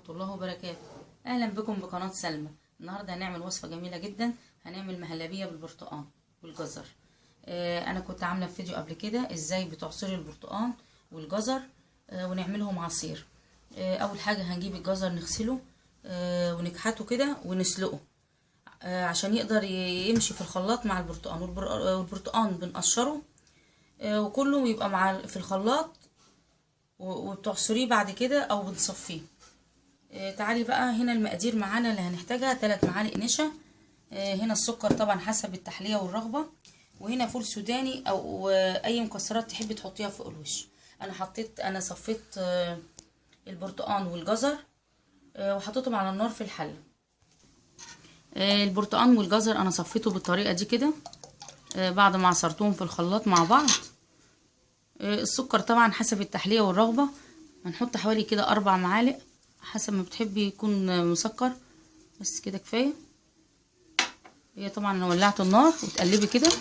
الله وبركاته. اهلا بكم بقناة سلمى. النهارده هنعمل وصفة جميلة جدا، هنعمل مهلبية بالبرتقال والجزر. انا كنت عاملة في فيديو قبل كده ازاي بتعصري البرتقال والجزر ونعملهم عصير. اول حاجة هنجيب الجزر نغسله ونكحته كده ونسلقه عشان يقدر يمشي في الخلاط مع البرتقال. والبرتقال بنقشره وكله يبقى مع في الخلاط وبتعصريه بعد كده او بنصفيه. تعالي بقى هنا المقادير معانا اللي هنحتاجها: 3 معالق نشا، هنا السكر طبعا حسب التحلية والرغبة، وهنا فول سوداني او اي مكسرات تحبي تحطيها فوق الوش. انا صفيت البرتقال والجزر وحطيتهم على النار في الحله. البرتقال والجزر انا صفيته بالطريقه دي كده بعد ما عصرتهم في الخلاط مع بعض. السكر طبعا حسب التحلية والرغبة، هنحط حوالي كده 4 معالق حسب ما بتحبي يكون مسكر، بس كده كفاية. هي طبعا انا ولعت النار وتقلبي كده.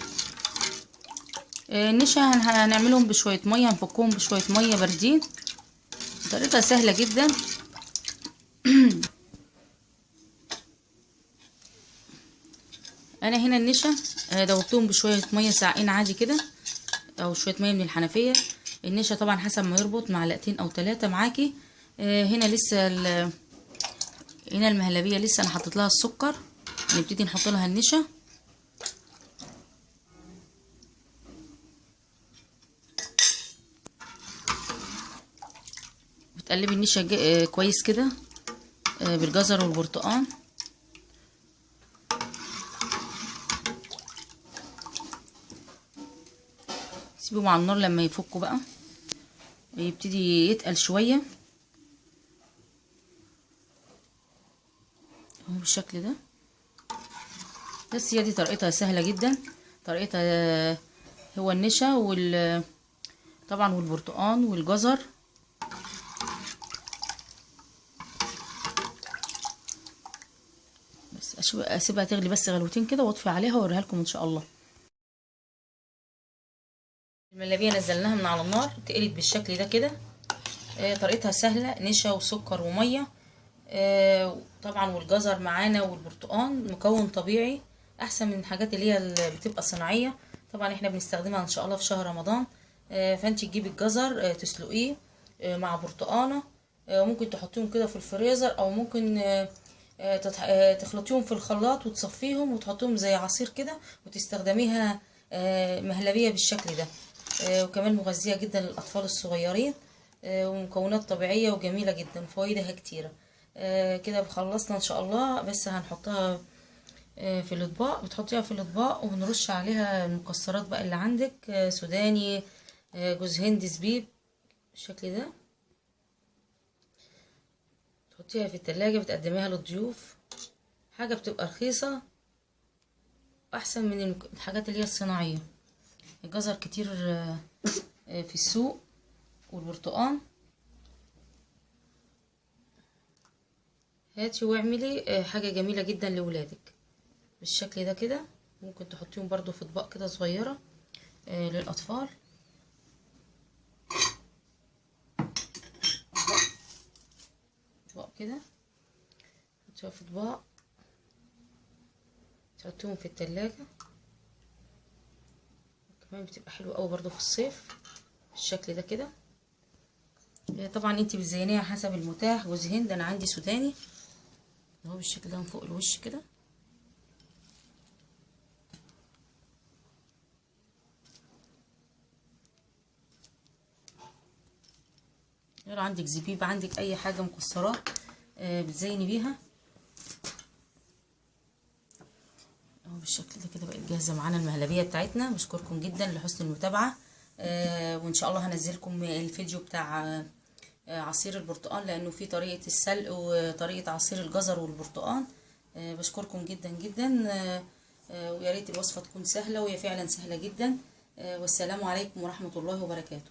النشا هنعملهم بشوية مية، هنفكهم بشوية مية باردين، طريقتها سهلة جدا. انا هنا النشا دوبتهم بشوية مية ساقعين عادي كده او شوية مية من الحنفية. النشا طبعا حسب ما يربط، معلقتين او 3 معاكي. هنا لسه هنا المهلبية لسه انا حطيت لها السكر، نبتدي نحط لها النشا. بتقلبي النشا كويس كده بالجزر والبرتقال. سيبيهم على النار لما يفكوا بقى يبتدي يتقل شويه اهو بالشكل ده. بس هي دي طريقتها سهله جدا. طريقتها هو النشا طبعا والبرتقال والجزر. بس اسيبها تغلي بس غلوتين كده واطفي عليها واوريها لكم ان شاء الله. المهلبيه نزلناها من على النار، تقلت بالشكل ده كده. طريقتها سهله، نشا وسكر وميه طبعا، والجزر معانا والبرتقال مكون طبيعي احسن من الحاجات اللي بتبقى صناعيه. طبعا احنا بنستخدمها ان شاء الله في شهر رمضان. فانت تجيبي الجزر تسلقيه مع برتقانه، ممكن تحطيهم كده في الفريزر، او ممكن تخلطيهم في الخلاط وتصفيهم وتحطيهم زي عصير كده وتستخدميها مهلبيه بالشكل ده. وكمان مغذيه جدا للاطفال الصغيرين، ومكونات طبيعيه وجميله جدا وفوائدها كتيره. كده خلصنا ان شاء الله. بس هنحطها في الاطباق، بتحطيها في الاطباق وبنرش عليها المكسرات بقى اللي عندك، سوداني، جوز هند، زبيب بالشكل ده. تحطيها في التلاجة، بتقدميها للضيوف، حاجة بتبقى رخيصة احسن من الحاجات اللي هي الصناعية. الجزر كتير في السوق والبرتقال. هاتي واعملي حاجة جميلة جدا لولادك بالشكل ده كده. ممكن تحطيهم برضو في اطباق كده صغيرة للأطفال. اطباق كده تحطيها في اطباق، تحطيهم في التلاجة. كمان بتبقى حلوة قوي برضو في الصيف بالشكل ده كده. طبعا انتي بتزينيها حسب المتاح. جوز هند انا عندي سوداني اهو بالشكل ده من فوق الوش كده. لو عندك زبيب، عندك اي حاجه مكسرات بتزيني بيها اهو بالشكل ده كده. بقت جاهزه معانا المهلبيه بتاعتنا. بشكركم جدا لحسن المتابعه، وان شاء الله هنزلكم الفيديو بتاع عصير البرتقال، لانه فيه طريقه السلق وطريقه عصير الجزر والبرتقال. بشكركم جدا جدا، ويا ريت الوصفه تكون سهله، وهي فعلا سهله جدا. والسلام عليكم ورحمه الله وبركاته.